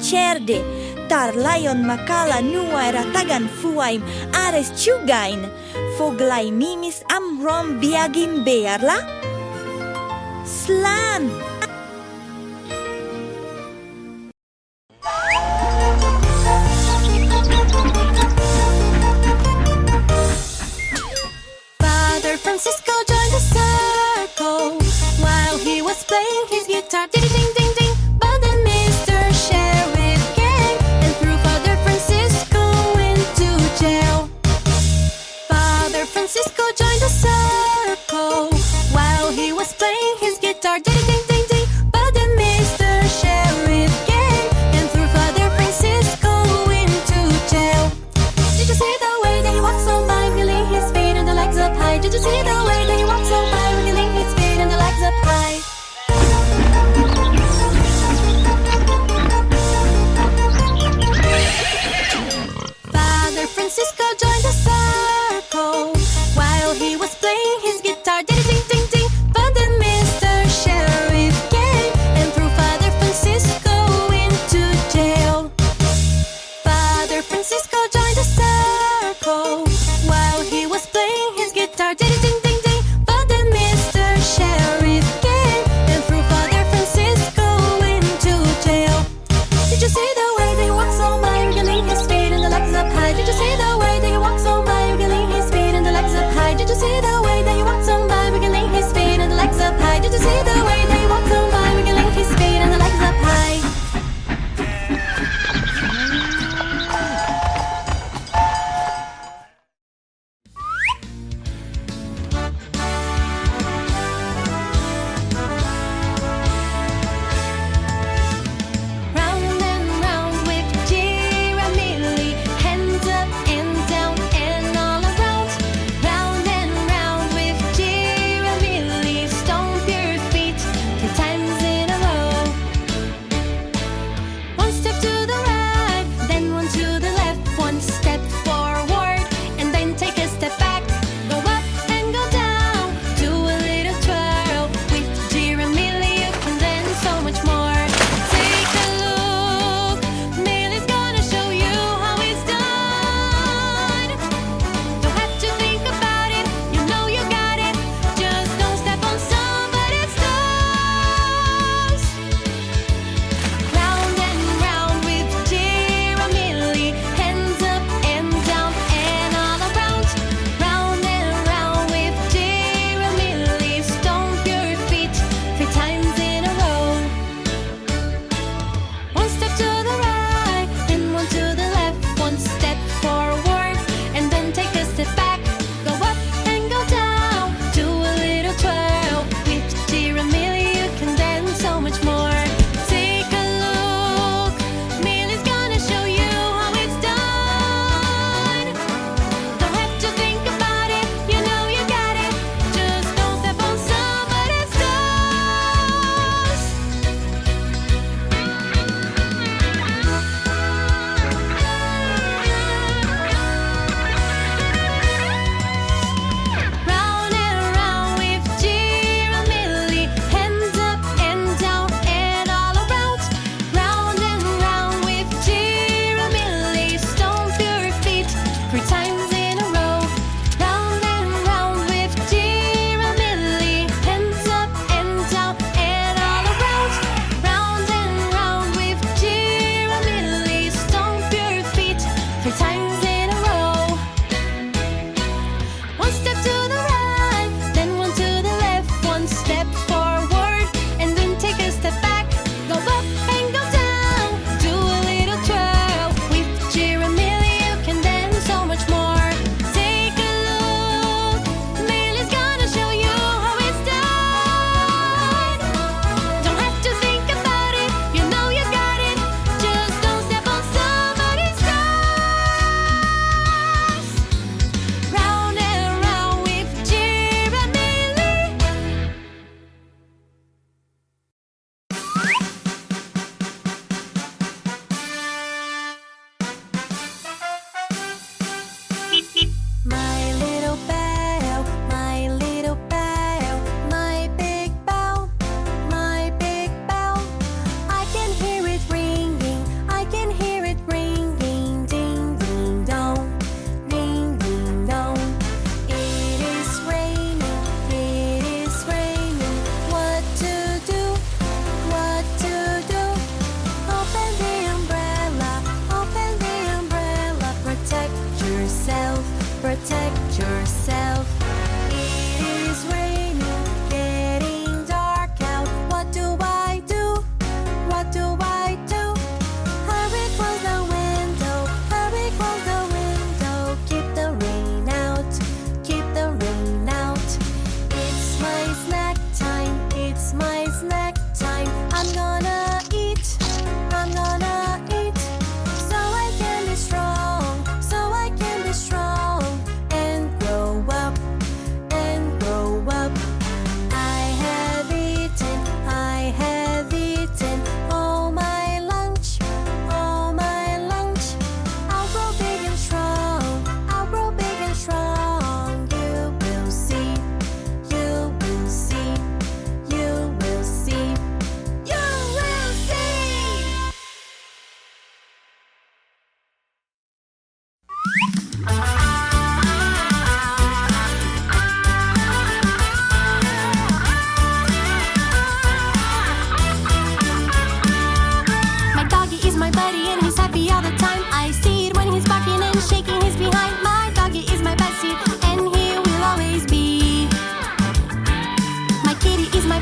cherde, tar lion Macalla nua era tagan Fuaime ares chugain, Foghlaim Amhráin Beagin bearla, Slan. Father Francisco joined the circle while he was playing his guitar. Ding ding ding ding. But then Mr. Sheriff came and threw Father Francisco into jail. Father Francisco joined the circle while he was playing his guitar. Ding ding ding ding. But then Mr. Sheriff came and threw Father Francisco into jail. Did you see the way that he walked so by, wiggling his feet and the legs up high? Did you see the way that he walked so by, wiggling his feet and the legs up high?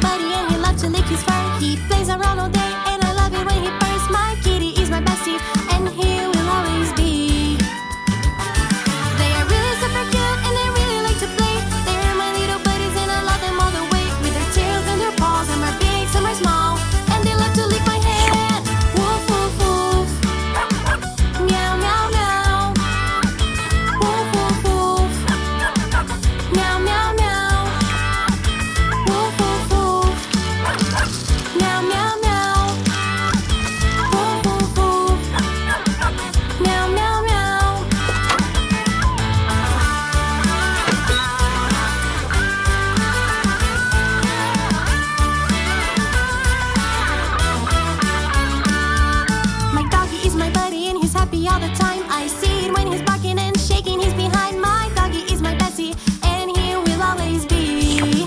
my buddy and he loves to lick his fur. He plays around all day and I love it when he purrs. My kitty is my bestie and he will always be. They are really super cute and they really like to play. They're my little buddies and I love them all the way. With their tails and their paws, some are big, some are small, and they love to lick my hand. Woof, woof, woof. Meow, meow, meow. Woof, woof, woof. Meow, meow, meow. Woof, woof, woof. Meow, meow, meow. Woof, woof, woof. Meow, meow, meow. My doggy is my buddy and he's happy all the time. I see it when he's barking and shaking his behind. My doggy is my bestie and he will always be.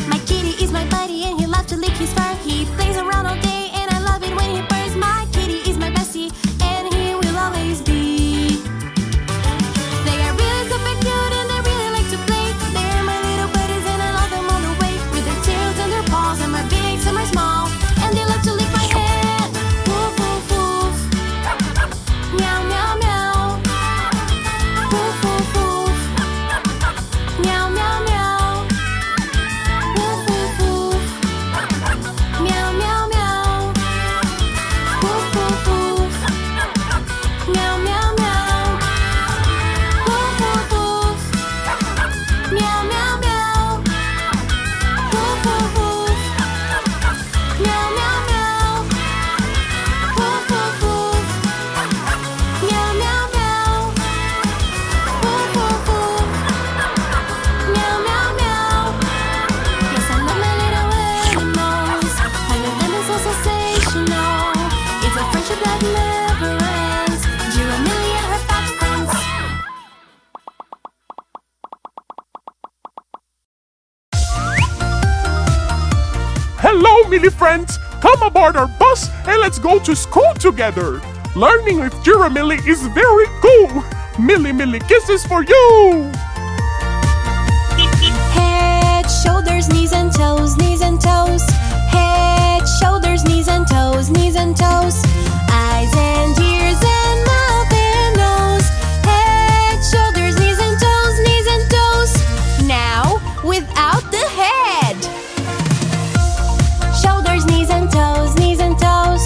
My kitty is my buddy and he loves to lick his fur. He plays around all day and I love it when he purrs. My kitty is my bestie and he will always be. They are really super cute and they really like to play. They're my little buddies and I love them all the way. With their tails and their paws, some are big, some are small, and they love to lick my hand. Woof, woof, woof. Meow, meow, meow. Woof, woof, woof. Meow, meow, meow. Woof, woof, woof. Meow, meow, meow. Woof, woof, woof. Meow, meow, meow. Woof, woof, woof. Meow, meow, meow. Woof, woof, woof. Meow, meow, meow. Woof, woof, woof. Meow, meow, meow. Woof, woof, woof. Meow, meow, meow. Yes, I love my little animals. I love them, it's so sensational. It's a friendship that never ends. Giramille and her fat friends. Hello, Millie friends! Come aboard our bus and let's go to school together! Learning with Giramille is very cool! Millie kisses for you! Head, shoulders, knees and toes, knees and toes. Head, shoulders, knees and toes, knees and toes. Eyes and ears and mouth and nose. Head, shoulders, knees and toes, knees and toes. Now, without the head. Shoulders, knees and toes, knees and toes.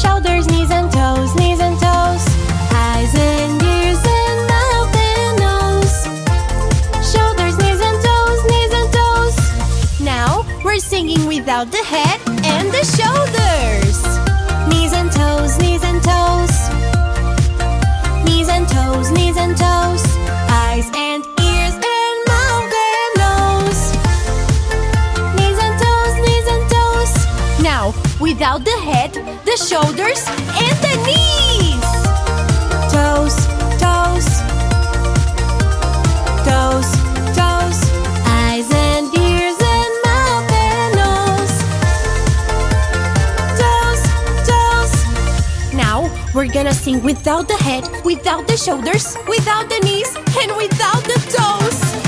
Shoulders, knees and toes, knees and toes. Eyes and ears and mouth and nose. Shoulders, knees and toes, knees and toes. Now we're singing without the head and the shoulders. Knees and toes, knees and toes. Knees and toes, knees and toes. Eyes and ears and mouth and nose. Knees and toes, knees and toes. Now without the head, the shoulders, and the knees. Toes, toes. Toes, toes. Eyes and ears and mouth and nose. Toes, toes. Now we're gonna sing without the head, without the shoulders, without the knees, and without the toes.